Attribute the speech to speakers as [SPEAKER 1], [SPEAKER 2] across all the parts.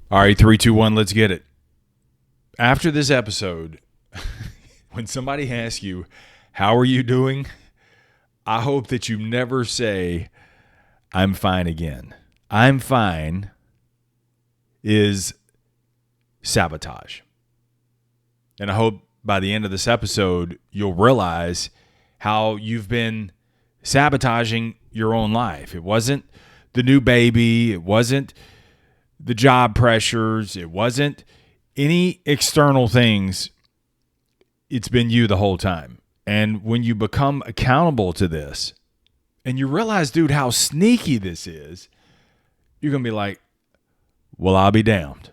[SPEAKER 1] All right, three, two, one, let's get it. After this episode, when somebody asks you, how are you doing? I hope that you never say, I'm fine again. I'm fine is sabotage. And I hope by the end of this episode, you'll realize how you've been sabotaging your own life. It wasn't the new baby. It wasn't the job pressures. It wasn't any external things. It's been you the whole time. And when you become accountable to this and you realize, dude, how sneaky this is, you're going to be like, well, I'll be damned.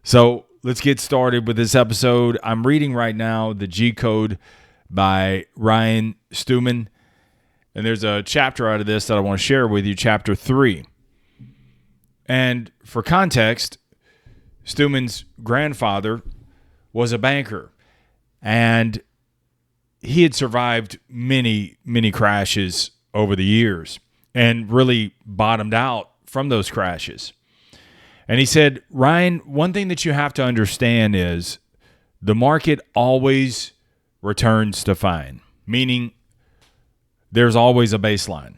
[SPEAKER 1] So let's get started with this episode. I'm reading right now the G Code by Ryan Stewman. And there's a chapter out of this that I want to share with you, chapter 3. And for context, Stewman's grandfather was a banker. And he had survived many, many crashes over the years and really bottomed out from those crashes. And he said, Ryan, one thing that you have to understand is the market always returns to fine, meaning there's always a baseline.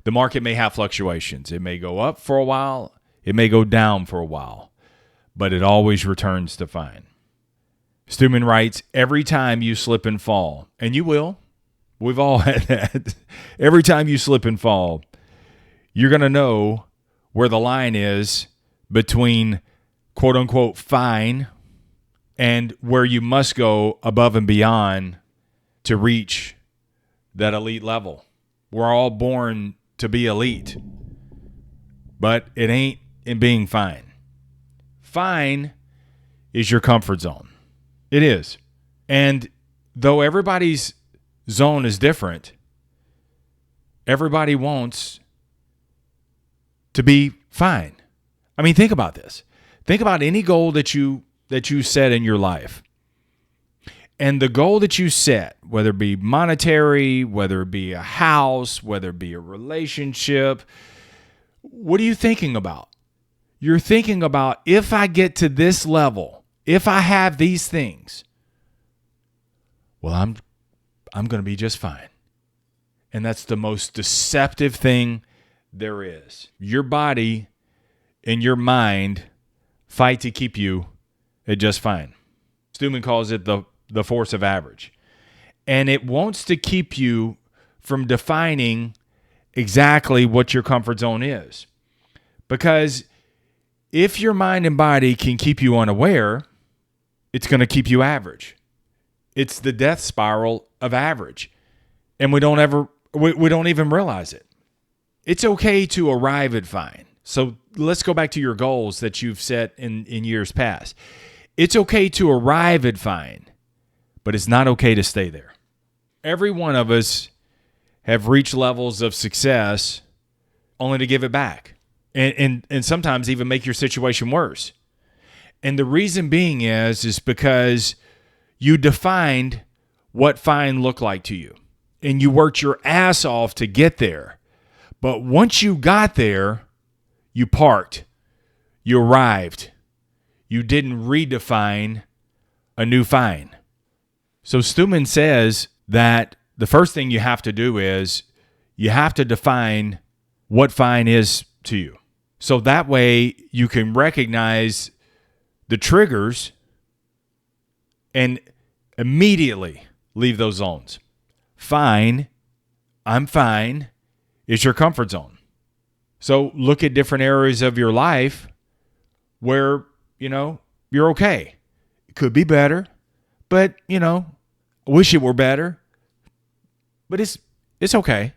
[SPEAKER 1] The market may have fluctuations. It may go up for a while. It may go down for a while, but it always returns to fine. Stewman writes, every time you slip and fall, and you will, we've all had that. Every time you slip and fall, you're going to know where the line is between quote unquote fine and where you must go above and beyond to reach that elite level. We're all born to be elite, but it ain't in being fine. Fine is your comfort zone. It is. And though everybody's zone is different, everybody wants to be fine. I mean, think about this. Think about any goal that you set in your life. And the goal that you set, whether it be monetary, whether it be a house, whether it be a relationship, what are you thinking about? You're thinking about, if I get to this level, if I have these things, well, I'm going to be just fine. And that's the most deceptive thing there is. Your body and your mind fight to keep you at just fine. Stewman calls it the force of average. And it wants to keep you from defining exactly what your comfort zone is. Because if your mind and body can keep you unaware, it's going to keep you average. It's the death spiral of average. And we don't even realize it. It's okay to arrive at fine. So let's go back to your goals that you've set in years past. It's okay to arrive at fine, but it's not okay to stay there. Every one of us have reached levels of success only to give it back. And sometimes even make your situation worse. And the reason being is because you defined what fine looked like to you. And you worked your ass off to get there. But once you got there, you parked. You arrived. You didn't redefine a new fine. So Stewman says that the first thing you have to do is you have to define what fine is to you. So that way you can recognize the triggers and immediately leave those zones. Fine, I'm fine, is your comfort zone. So look at different areas of your life where, you're okay. It could be better, but, I wish it were better. But it's okay.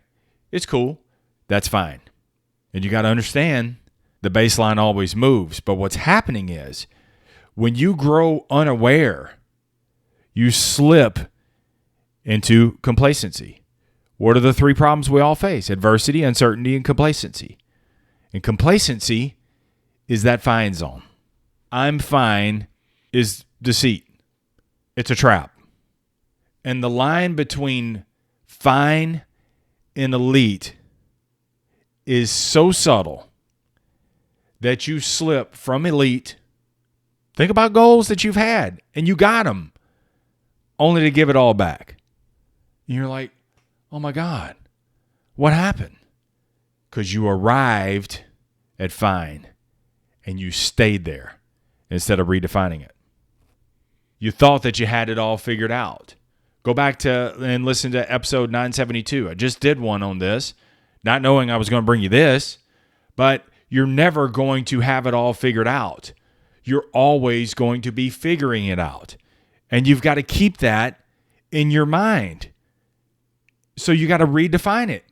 [SPEAKER 1] It's cool. That's fine. And you got to understand the baseline always moves. But what's happening is when you grow unaware, you slip into complacency. What are the three problems we all face? Adversity, uncertainty, and complacency. And complacency is that fine zone. I'm fine is deceit. It's a trap. And the line between fine and elite is so subtle that you slip from elite. Think about goals that you've had and you got them only to give it all back. And you're like, oh my God, what happened? Because you arrived at fine and you stayed there instead of redefining it. You thought that you had it all figured out. Go back to and listen to episode 972. I just did one on this, not knowing I was going to bring you this, but you're never going to have it all figured out. You're always going to be figuring it out. And you've got to keep that in your mind. So you got to redefine it.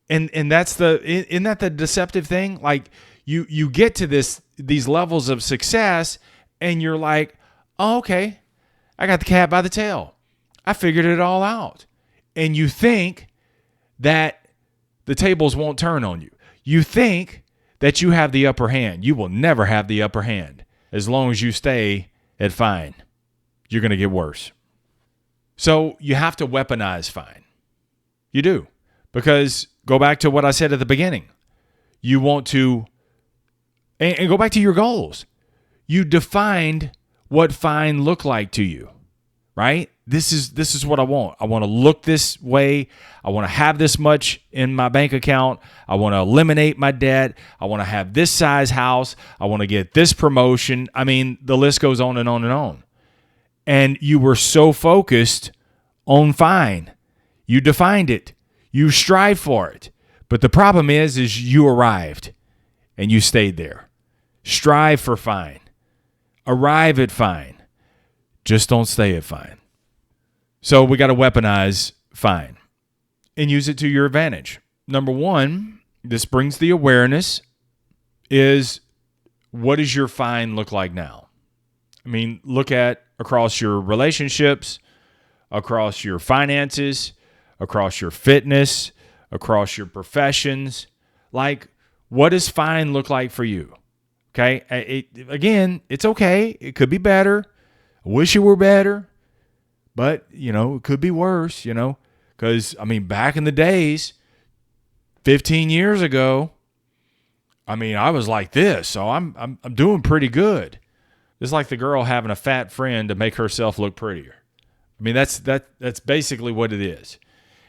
[SPEAKER 1] And that's isn't that the deceptive thing? Like you get to these levels of success and you're like, oh, okay, I got the cat by the tail. I figured it all out. And you think that the tables won't turn on you. You think that you have the upper hand. You will never have the upper hand as long as you stay at fine. You're going to get worse. So you have to weaponize fine. You do. Because go back to what I said at the beginning. You want to, and go back to your goals. You defined what fine looked like to you, right? This is what I want. I want to look this way. I want to have this much in my bank account. I want to eliminate my debt. I want to have this size house. I want to get this promotion. I mean, the list goes on and on and on. And you were so focused on fine. You defined it. You strive for it. But the problem is you arrived and you stayed there. Strive for fine. Arrive at fine. Just don't stay at fine. So we got to weaponize fine and use it to your advantage. Number one, this brings the awareness, is what does your fine look like now? I mean, look at across your relationships, across your finances, across your fitness, across your professions. Like, what does fine look like for you? Okay. Again, it's okay. It could be better. I wish it were better, but it could be worse, because back in the days, 15 years ago, I was like this. So I'm doing pretty good. It's like the girl having a fat friend to make herself look prettier. That's basically what it is.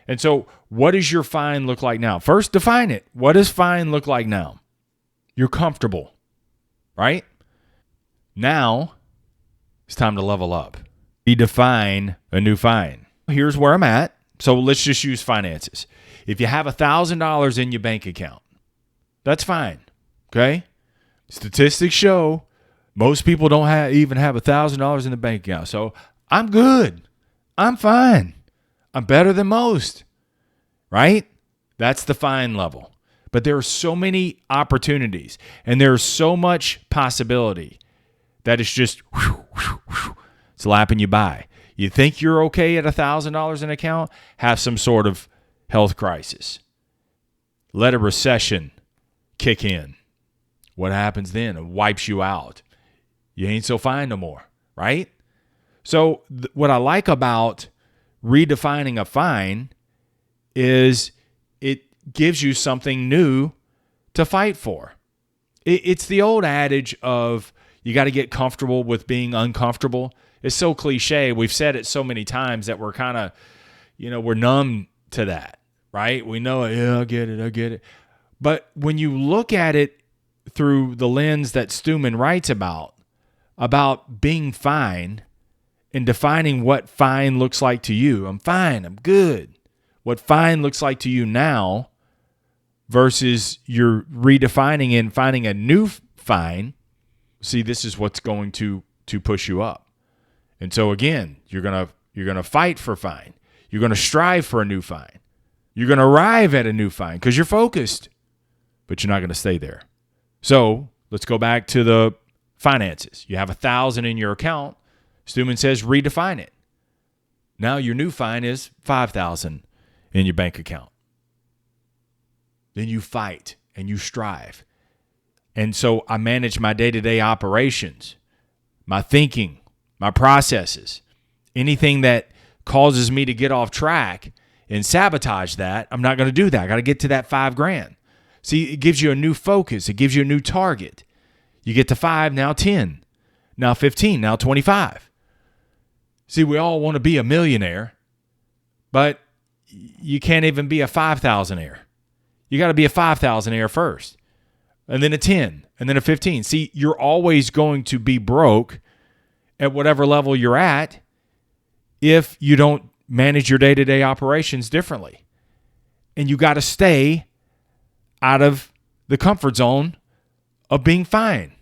[SPEAKER 1] And so what does your fine look like now? First, define it. What does fine look like now? You're comfortable, right? Now it's time to level up. Redefine a new fine. Here's where I'm at. So let's just use finances. If you have $1,000 in your bank account, that's fine, okay? Statistics show most people don't even have $1,000 in the bank account. So I'm good. I'm fine. I'm better than most, right? That's the fine level. But there are so many opportunities and there's so much possibility that it's just slapping you by. You think you're okay at $1,000 in account? Have some sort of health crisis. Let a recession kick in. What happens then? It wipes you out. You ain't so fine no more, right? So what I like about redefining a fine is it gives you something new to fight for. It's the old adage of you got to get comfortable with being uncomfortable. It's so cliche. We've said it so many times that we're kind of, we're numb to that, right? We know it. Yeah, I get it. But when you look at it through the lens that Stewman writes about being fine and defining what fine looks like to you. I'm fine. I'm good. What fine looks like to you now versus you're redefining and finding a new fine. See, this is what's going to push you up. And so again, you're going to fight for fine. You're going to strive for a new fine. You're going to arrive at a new fine because you're focused, but you're not going to stay there. So let's go back to the finances. You have $1,000 in your account. Stewman says redefine it. Now your new fine is $5,000 in your bank account. Then you fight and you strive. And so I manage my day-to-day operations, my thinking, my processes, anything that causes me to get off track and sabotage that. I'm not going to do that. I got to get to that $5,000. See, it gives you a new focus. It gives you a new target. You get to 5, now 10, now 15, now 25. See, we all want to be a millionaire, but you can't even be a 5,000-aire. You got to be a 5,000-aire first, and then a 10, and then a 15. See, you're always going to be broke at whatever level you're at if you don't manage your day-to-day operations differently. And you got to stay out of the comfort zone of being fine.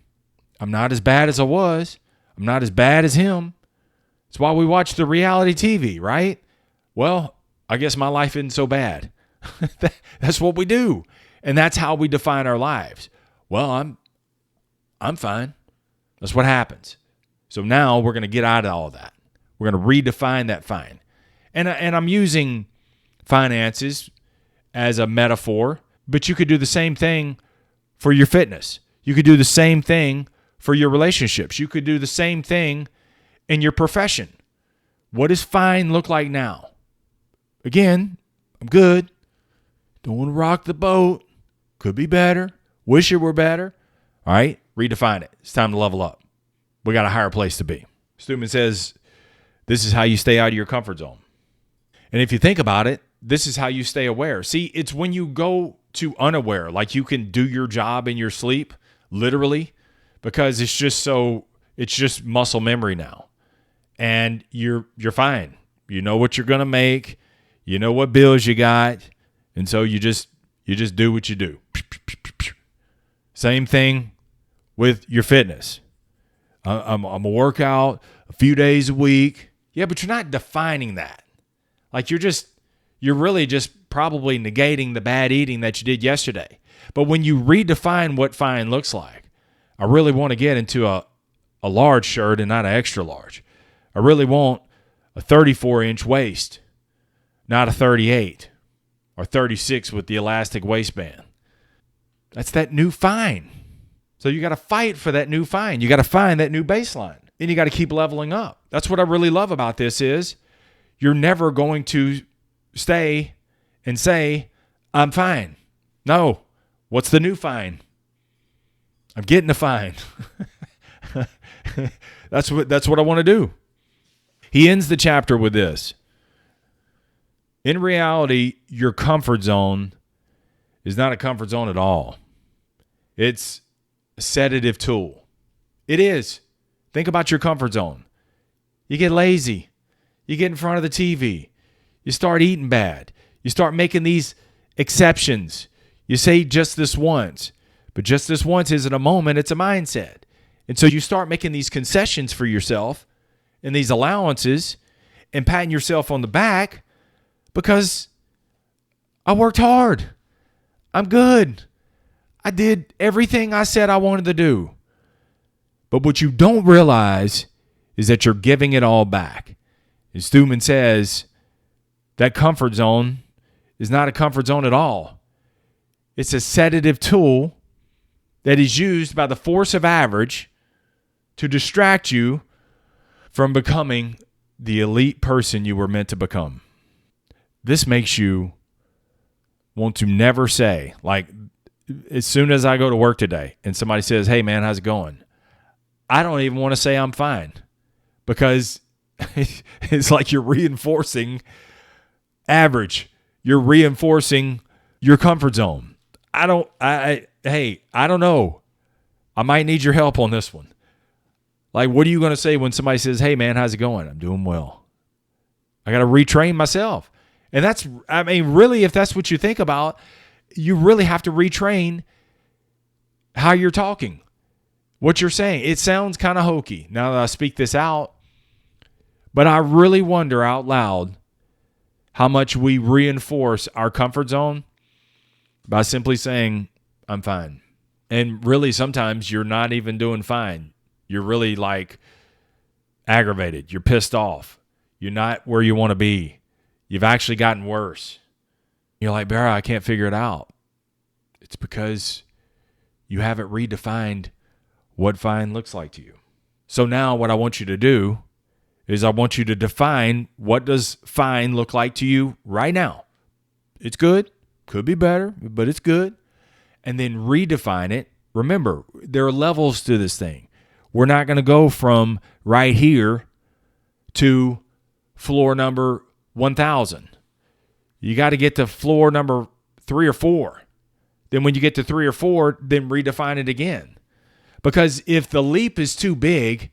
[SPEAKER 1] I'm not as bad as I was. I'm not as bad as him. That's why we watch the reality TV, right? Well, I guess my life isn't so bad. That's what we do. And that's how we define our lives. Well, I'm fine. That's what happens. So now we're going to get out of all of that. We're going to redefine that fine. And I'm using finances as a metaphor, but you could do the same thing for your fitness. You could do the same thing for your relationships. You could do the same thing in your profession. What does fine look like now? Again, I'm good. Don't want to rock the boat. Could be better. Wish it were better. All right, redefine it. It's time to level up. We got a higher place to be. Stewman says, this is how you stay out of your comfort zone. And if you think about it, this is how you stay aware. See, it's when you go to unaware, like you can do your job in your sleep, literally, because it's just muscle memory now. And you're fine. You know what you're going to make. You know what bills you got. And so you just do what you do. Same thing with your fitness. I'm a workout a few days a week. Yeah, but you're not defining that. Like you're really just probably negating the bad eating that you did yesterday. But when you redefine what fine looks like, I really want to get into a large shirt and not an extra large. I really want a 34-inch waist, not a 38 or 36 with the elastic waistband. That's that new fine. So you got to fight for that new fine. You got to find that new baseline. Then you got to keep leveling up. That's what I really love about this is you're never going to stay and say, I'm fine. No. What's the new fine? I'm getting a fine. That's what I want to do. He ends the chapter with this. In reality, your comfort zone is not a comfort zone at all. It's a sedative tool. It is. Think about your comfort zone. You get lazy. You get in front of the TV. You start eating bad. You start making these exceptions. You say just this once. But just this once isn't a moment, it's a mindset. And so you start making these concessions for yourself and these allowances and patting yourself on the back because I worked hard. I'm good. I did everything I said I wanted to do. But what you don't realize is that you're giving it all back. And Stewman says that comfort zone is not a comfort zone at all. It's a sedative tool that is used by the force of average to distract you from becoming the elite person you were meant to become. This makes you want to never say, like, as soon as I go to work today and somebody says, hey, man, how's it going? I don't even want to say I'm fine because it's like you're reinforcing average. You're reinforcing your comfort zone. I don't know. I might need your help on this one. Like, what are you going to say when somebody says, hey, man, how's it going? I'm doing well. I got to retrain myself. And really, if that's what you think about, you really have to retrain how you're talking, what you're saying. It sounds kind of hokey now that I speak this out, but I really wonder out loud how much we reinforce our comfort zone by simply saying, I'm fine. And really, sometimes you're not even doing fine. You're really like aggravated. You're pissed off. You're not where you want to be. You've actually gotten worse. You're like, Barra, I can't figure it out. It's because you haven't redefined what fine looks like to you. So now what I want you to do is I want you to define what does fine look like to you right now. It's good. Could be better, but it's good. and then redefine it. Remember, there are levels to this thing. We're not going to go from right here to floor number 1,000. You got to get to floor number 3 or 4. Then when you get to 3 or 4, then redefine it again. Because if the leap is too big,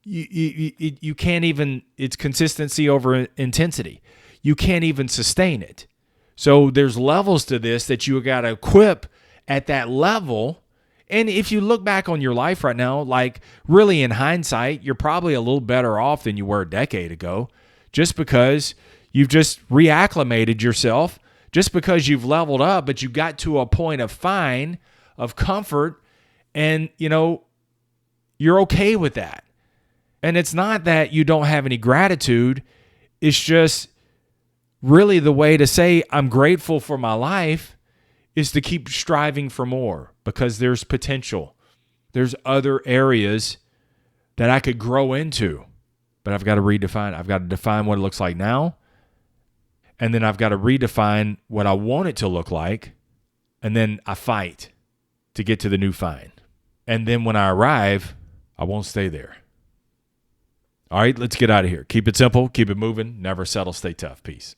[SPEAKER 1] you can't even, it's consistency over intensity. You can't even sustain it. So there's levels to this that you got to equip at that level. And if you look back on your life right now, like really in hindsight, you're probably a little better off than you were a decade ago, just because you've just reacclimated yourself, just because you've leveled up, but you got to a point of fine, of comfort, and, you're okay with that. And it's not that you don't have any gratitude. It's just really the way to say I'm grateful for my life is to keep striving for more, because there's potential. There's other areas that I could grow into, but I've got to redefine. I've got to define what it looks like now. And then I've got to redefine what I want it to look like. And then I fight to get to the new fine. And then when I arrive, I won't stay there. All right, let's get out of here. Keep it simple. Keep it moving. Never settle. Stay tough. Peace.